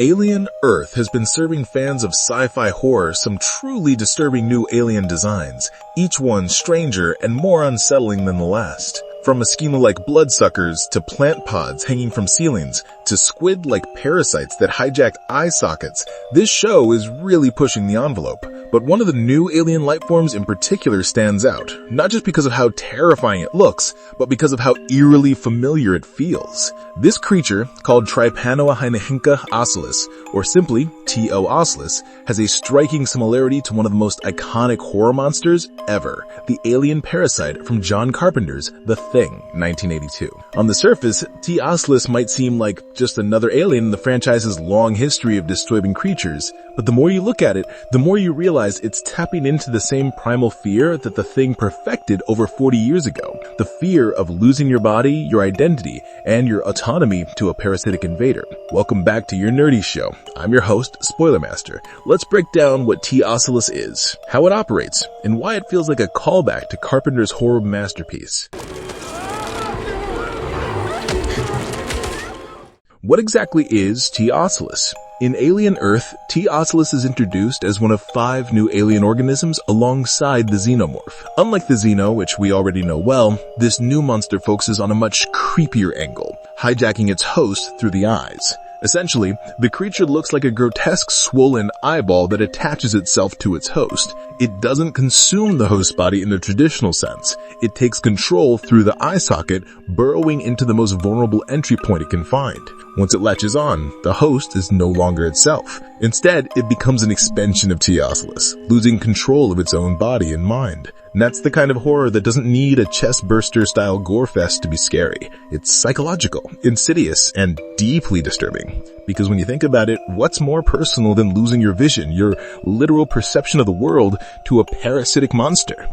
Alien Earth has been serving fans of sci-fi horror some truly disturbing new alien designs, each one stranger and more unsettling than the last. From mosquito-like bloodsuckers to plant pods hanging from ceilings to squid-like parasites that hijack eye sockets, this show is really pushing the envelope. But one of the new alien life forms in particular stands out, not just because of how terrifying it looks, but because of how eerily familiar it feels. This creature, called Trypanohyncha Ocellus, or simply T.O. Ocellus, has a striking similarity to one of the most iconic horror monsters ever, the alien Parasite from John Carpenter's The Thing, 1982. On the surface, T. Ocellus might seem like just another alien in the franchise's long history of disturbing creatures, but the more you look at it, the more you realize it's tapping into the same primal fear that The Thing perfected over 40 years ago. The fear of losing your body, your identity, and your autonomy to a parasitic invader. Welcome back to your nerdy show. I'm your host, Spoiler Master. Let's break down what T. Ocellus is, how it operates, and why it feels like a callback to Carpenter's horror masterpiece. What exactly is T. Ocellus? In Alien Earth, T. Ocellus is introduced as one of 5 new alien organisms alongside the xenomorph. Unlike the xeno, which we already know well, this new monster focuses on a much creepier angle, hijacking its host through the eyes. Essentially, the creature looks like a grotesque swollen eyeball that attaches itself to its host. It doesn't consume the host body in the traditional sense. It takes control through the eye socket, burrowing into the most vulnerable entry point it can find. Once it latches on, the host is no longer itself. Instead, it becomes an expansion of T. Ocellus, losing control of its own body and mind. And that's the kind of horror that doesn't need a chest-burster-style gore-fest to be scary. It's psychological, insidious, and deeply disturbing. Because when you think about it, what's more personal than losing your vision, your literal perception of the world, to a parasitic monster?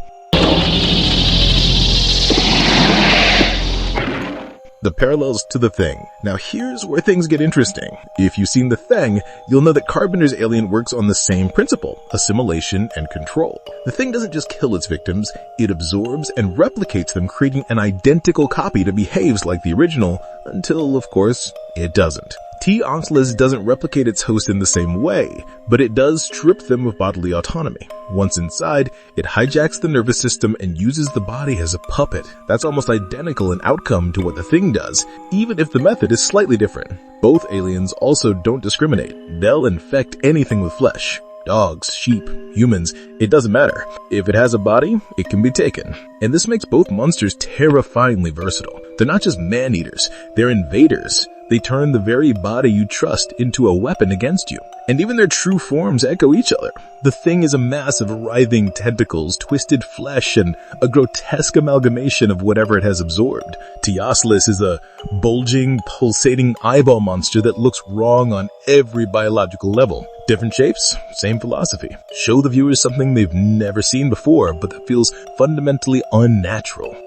The parallels to The Thing. Now here's where things get interesting. If you've seen The Thing, you'll know that Carpenter's Alien works on the same principle, assimilation and control. The Thing doesn't just kill its victims, it absorbs and replicates them, creating an identical copy that behaves like the original, until, of course, it doesn't. T. Ocellus doesn't replicate its host in the same way, but it does strip them of bodily autonomy. Once inside, it hijacks the nervous system and uses the body as a puppet. That's almost identical in outcome to what The Thing does, even if the method is slightly different. Both aliens also don't discriminate. They'll infect anything with flesh. Dogs, sheep, humans, it doesn't matter. If it has a body, it can be taken. And this makes both monsters terrifyingly versatile. They're not just man-eaters, they're invaders. They turn the very body you trust into a weapon against you. And even their true forms echo each other. The Thing is a mass of writhing tentacles, twisted flesh, and a grotesque amalgamation of whatever it has absorbed. T. Ocellus is a bulging, pulsating eyeball monster that looks wrong on every biological level. Different shapes, same philosophy. Show the viewers something they've never seen before, but that feels fundamentally unnatural.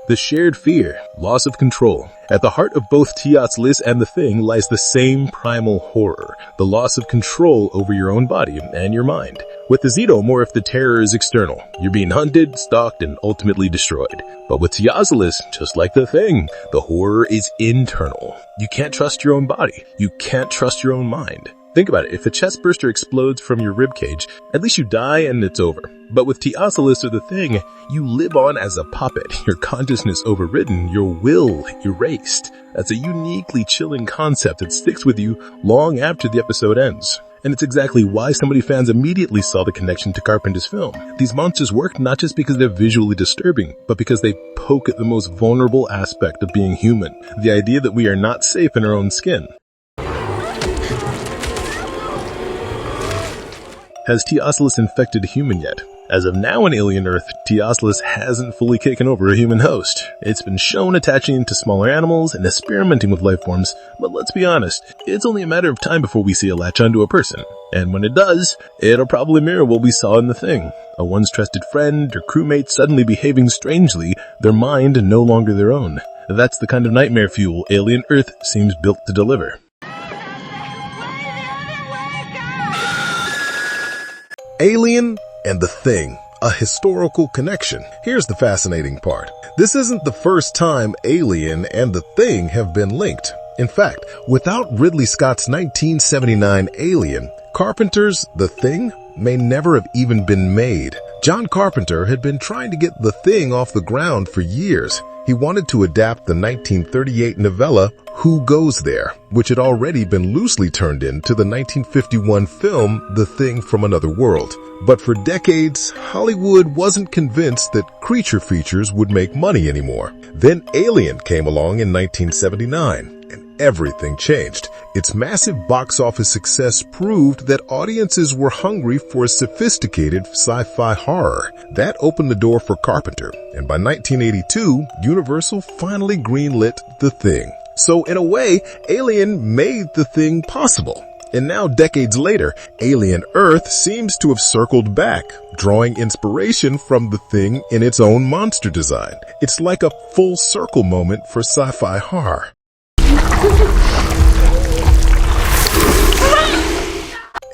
The shared fear, loss of control. At the heart of both T. Ocellus and The Thing lies the same primal horror, the loss of control over your own body and your mind. With the xenomorph, the terror is external. You're being hunted, stalked, and ultimately destroyed. But with T. Ocellus, just like The Thing, the horror is internal. You can't trust your own body. You can't trust your own mind. Think about it, if a chest burster explodes from your ribcage, at least you die and it's over. But with T. Ocellus or The Thing, you live on as a puppet, your consciousness overridden, your will erased. That's a uniquely chilling concept that sticks with you long after the episode ends. And it's exactly why so many fans immediately saw the connection to Carpenter's film. These monsters work not just because they're visually disturbing, but because they poke at the most vulnerable aspect of being human, the idea that we are not safe in our own skin. Has T. Ocellus infected a human yet? As of now in Alien Earth, T. Ocellus hasn't fully taken over a human host. It's been shown attaching to smaller animals and experimenting with life forms, but let's be honest, it's only a matter of time before we see it latch onto a person. And when it does, it'll probably mirror what we saw in The Thing. A once trusted friend or crewmate suddenly behaving strangely, their mind no longer their own. That's the kind of nightmare fuel Alien Earth seems built to deliver. Alien and The Thing. a historical connection. Here's the fascinating part. This isn't the first time Alien and The Thing have been linked. In fact, without Ridley Scott's 1979 Alien, Carpenter's The Thing may never have even been made. John Carpenter had been trying to get The Thing off the ground for years. He wanted to adapt the 1938 novella Who Goes There, which had already been loosely turned into the 1951 film The Thing from Another World. But for decades, Hollywood wasn't convinced that creature features would make money anymore. Then Alien came along in 1979. And everything changed. Its massive box office success proved that audiences were hungry for sophisticated sci-fi horror. That opened the door for Carpenter, and by 1982, Universal finally greenlit The Thing. So in a way, Alien made The Thing possible. And now, decades later, Alien Earth seems to have circled back, drawing inspiration from The Thing in its own monster design. It's like a full circle moment for sci-fi horror.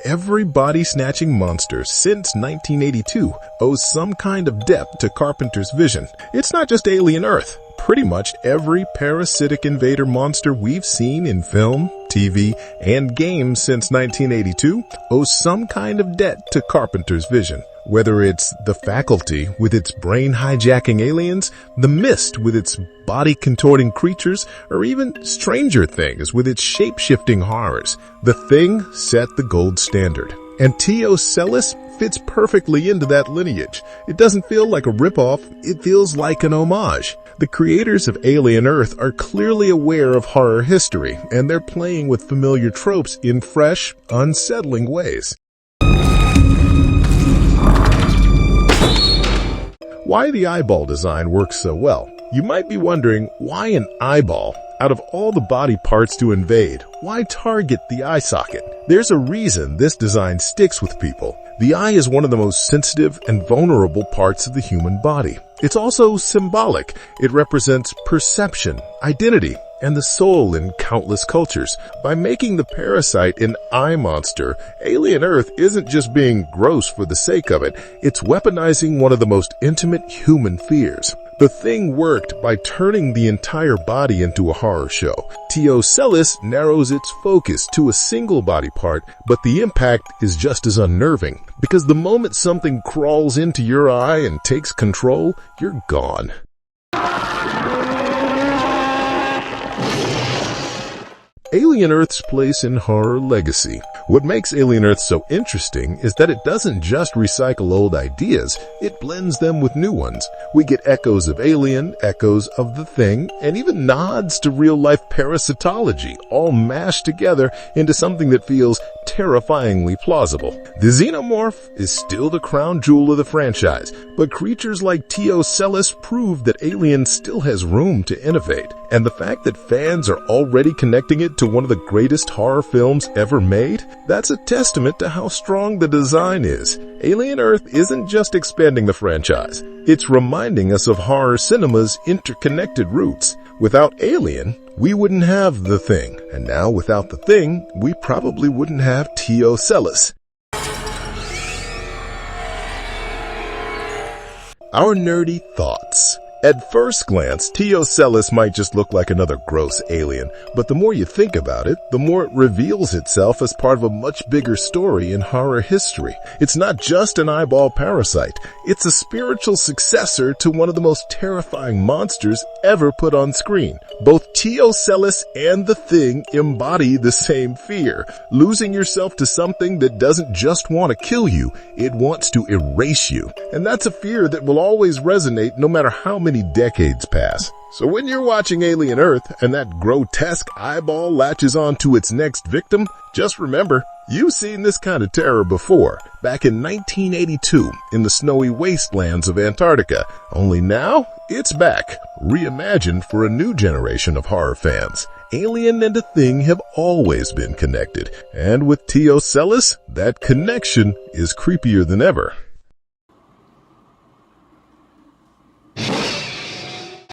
Every body-snatching monster since 1982 owes some kind of depth to Carpenter's vision. It's not just Alien Earth. Pretty much every parasitic invader monster we've seen in film, TV, and games since 1982 owes some kind of debt to Carpenter's vision. Whether it's The Faculty with its brain-hijacking aliens, The Mist with its body-contorting creatures, or even Stranger Things with its shape-shifting horrors, The Thing set the gold standard. And Ocellus fits perfectly into that lineage. It doesn't feel like a ripoff, it feels like an homage. The creators of Alien Earth are clearly aware of horror history, and they're playing with familiar tropes in fresh, unsettling ways. Why the eyeball design works so well? You might be wondering, why an eyeball? Out of all the body parts to invade, why target the eye socket? There's a reason this design sticks with people. The eye is one of the most sensitive and vulnerable parts of the human body. It's also symbolic. It represents perception, identity, and the soul in countless cultures. By making the Parasite an eye monster, Alien Earth isn't just being gross for the sake of it, it's weaponizing one of the most intimate human fears. The Thing worked by turning the entire body into a horror show. Ocellus narrows its focus to a single body part, but the impact is just as unnerving, because the moment something crawls into your eye and takes control, you're gone. Alien Earth's place in horror legacy. What makes Alien Earth so interesting is that it doesn't just recycle old ideas, it blends them with new ones. We get echoes of Alien, echoes of The Thing, and even nods to real-life parasitology, all mashed together into something that feels terrifyingly plausible. The xenomorph is still the crown jewel of the franchise, but creatures like Ocellus prove that Alien still has room to innovate. And the fact that fans are already connecting it to one of the greatest horror films ever made, that's a testament to how strong the design is. Alien Earth isn't just expanding the franchise, it's reminding us of horror cinema's interconnected roots. Without Alien, we wouldn't have The Thing, and now without The Thing, we probably wouldn't have Ocellus. Our nerdy thoughts. At first glance, Ocellus might just look like another gross alien, but the more you think about it, the more it reveals itself as part of a much bigger story in horror history. It's not just an eyeball parasite, it's a spiritual successor to one of the most terrifying monsters ever put on screen. Both Ocellus and The Thing embody the same fear, losing yourself to something that doesn't just want to kill you, it wants to erase you. And that's a fear that will always resonate no matter how many decades pass. So when you're watching Alien Earth and that grotesque eyeball latches onto its next victim, just remember, you've seen this kind of terror before, back in 1982 in the snowy wastelands of Antarctica. Only now, it's back, reimagined for a new generation of horror fans. Alien and The Thing have always been connected, and with Ocellus, that connection is creepier than ever.